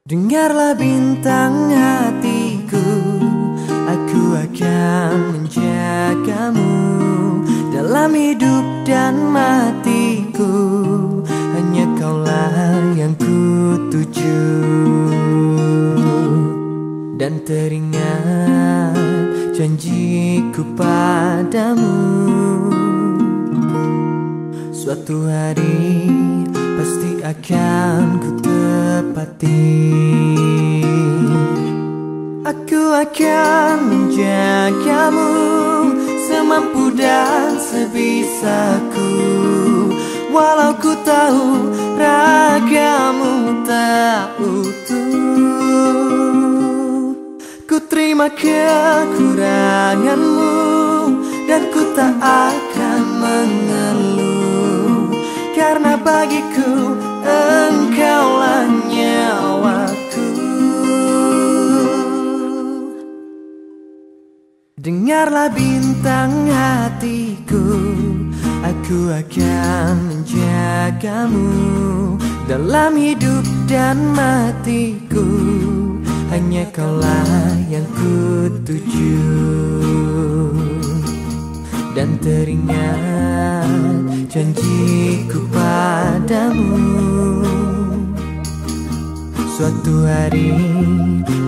Dengarlah bintang hatiku, aku akan menjagamu dalam hidup dan matiku. Hanya kaulah yang ku tuju. Dan teringat janjiku padamu, suatu hari pasti akan ku tepati. Aku akan menjagamu semampu dan sebisaku, walau ku tahu ragamu tak utuh. Ku terima kekuranganmu dan ku tak akan mengeluh, karena bagiku engkaulah nyawaku. Dengarlah bintang hatiku, aku akan menjagamu dalam hidup dan matiku. Hanya kaulah yang ku tuju. Dan teringat janjiku padamu, suatu hari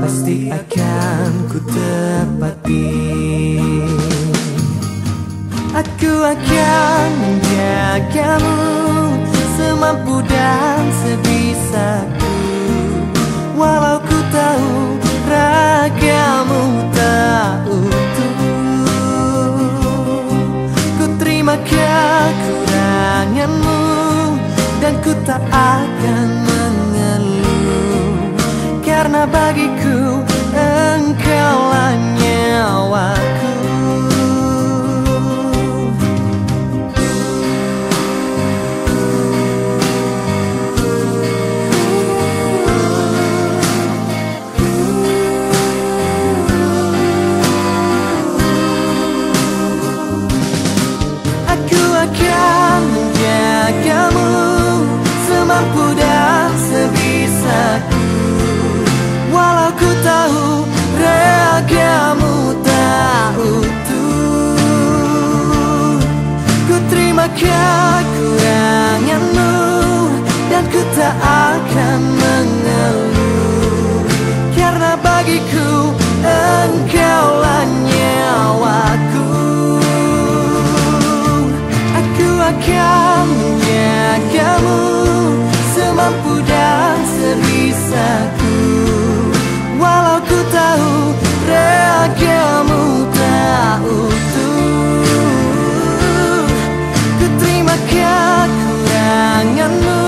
pasti akan ku tepati. Aku akan menjagamu semampu dan sebisaku, walau ku tahu ragamu tak utuh. Ku terima kekuranganmu dan ku tak akan mengeluh, karena bagiku engkaulah nyawaku. Akan menjagamu semampu dan sebisaku, walau ku tahu ragamu tak utuh. Ku terima kekuranganmu dan ku tak akan mengeluh, karena bagiku engkaulah nyawaku. Akan menjagamu semampu dan sebisaku, walau ku tahu ragamu tak utuh. Ku terima kekuranganmu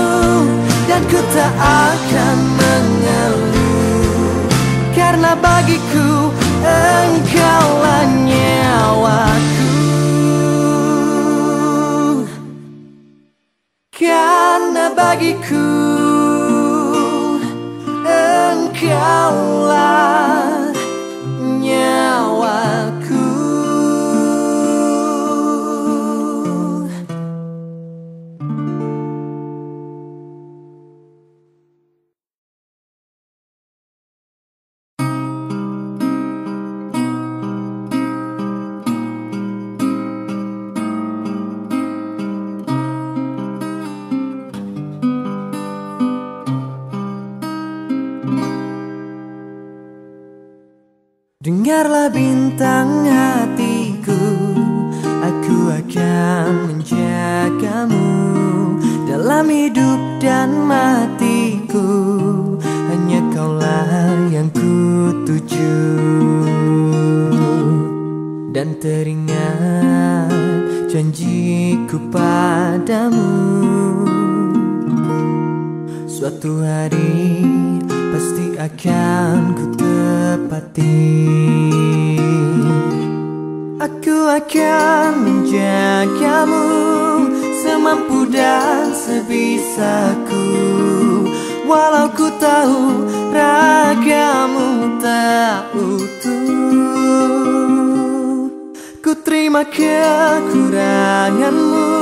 dan ku tak akan mengeluh, karena bagiku engkaulah nyawaku. Karena bagiku engkaulah nyawaku. Dengarlah bintang hatiku, aku akan menjagamu dalam hidup dan matiku. Hanya kaulah yang ku tuju. Dan teringat janjiku padamu, suatu hari pasti akan ku tepati. Aku akan menjagamu semampu dan sebisaku, walau ku tahu ragamu tak utuh. Ku terima kekuranganmu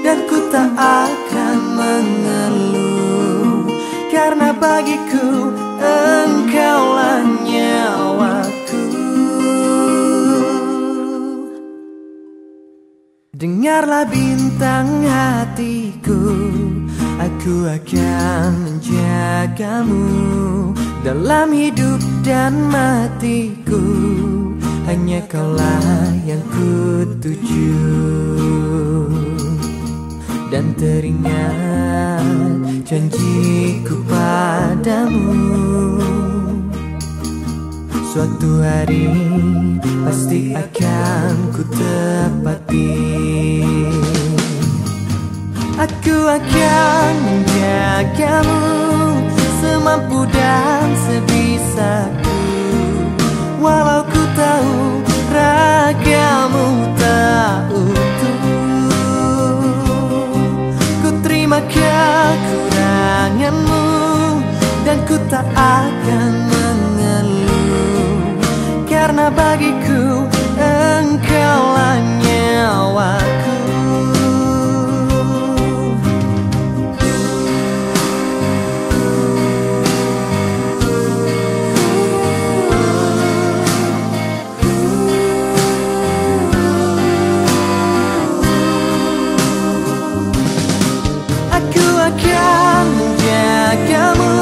dan ku tak akan mengeluh, karena bagiku engkaulah nyawaku. Dengarlah bintang hatiku, aku akan menjagamu dalam hidup dan matiku. Hanya kaulah yang kutuju. Dan teringat janjiku padamu, suatu hari pasti akan ku tepati. Aku akan menjagamu semampu dan sebisaku, walau ku tahu ragamu tak utuh. Ku terima kekuranganmu dan ku tak akan mengeluh, karena bagiku engkaulah nyawaku. Akan menjagamu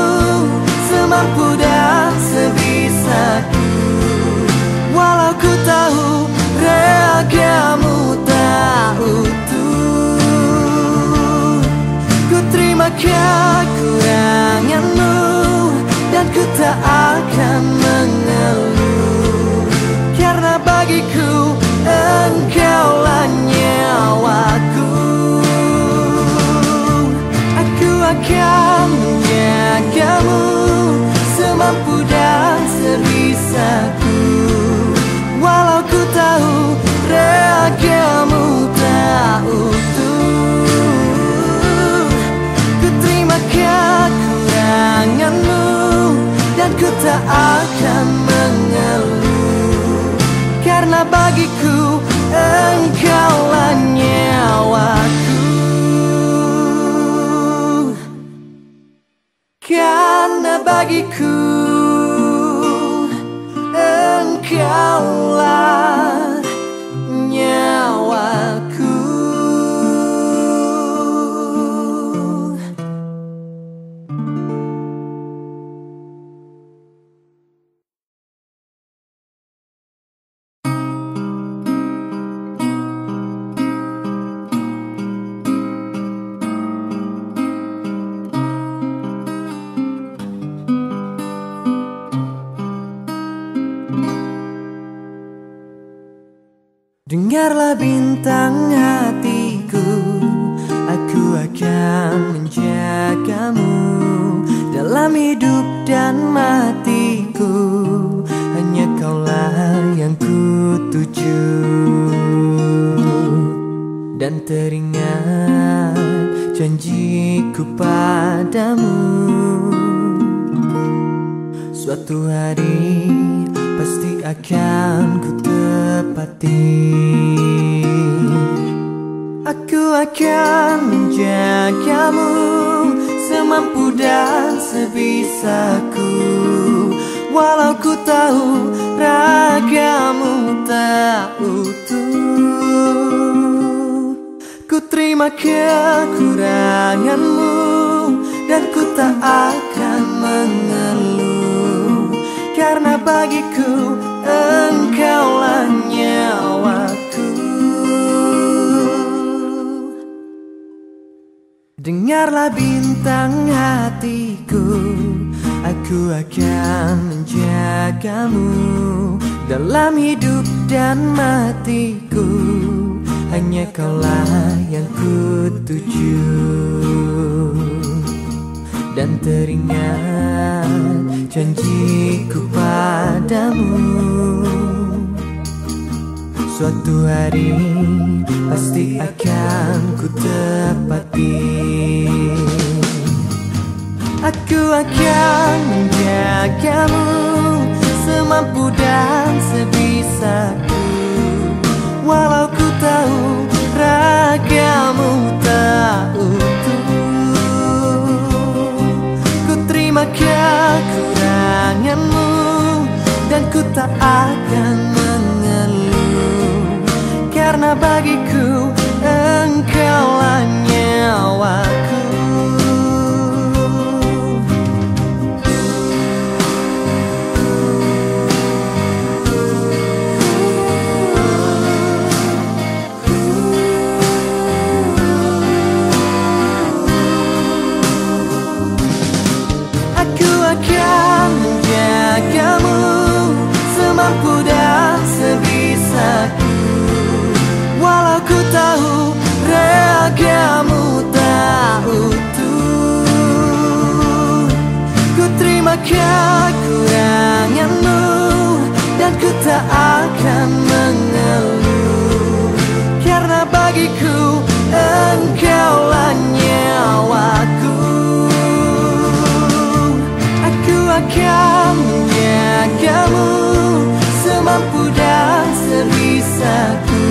semampu dan sebisaku, walau ku tahu ragamu tak utuh. Ku terima kekuranganmu dan ku tak akan mengeluh, karena bagiku engkaulah nyawaku. Akan menjagamu semampu dan sebisaku, walau ku tahu ragamu tak utuh. Ku terima kekuranganmu dan ku tak akan mengeluh, karena bagiku engkaulah nyawaku. Karena bagiku engkaulah nyawaku. Dengarlah bintang hatiku, aku akan menjagamu dalam hidup dan matiku. Hanya kaulah yang kutuju. Dan teringat janjiku padamu, suatu hari pasti akan ku tepati. Aku akan menjagamu semampu dan sebisaku, walau ku tahu ragamu tak utuh. Ku terima kekuranganmu dan ku tak akan mengeluh, karena bagiku engkaulah nyawaku. Dengarlah bintang hatiku, aku akan menjagamu dalam hidup dan matiku. Hanya kaulah yang kutuju. Dan teringat janjiku padamu, suatu hari pasti akan ku tepati. Aku akan menjagamu semampu dan sebisaku, walau ku tahu ragamu tak utuh. Ku terima kekuranganmu ku tak akan mengeluh, karena bagiku engkaulah nyawaku. Aku akan menjagamu semampu dan sebisaku, walau ku tahu ragamu tak utuh. Ku terima kekuranganmu dan ku tak akan mengeluh, karena bagiku engkaulah nyawaku. Aku akan menjagamu semampu dan sebisaku,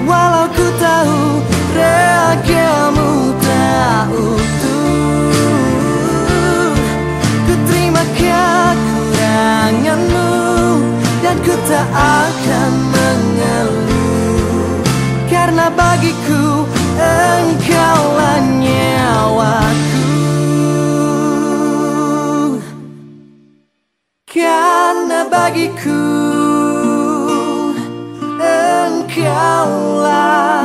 walau ku tahu ragamu tak utuh. Ku terima kekuranganmu dan ku tak akan mengeluh, karena bagiku engkaulah nyawaku. Karena bagiku engkaulah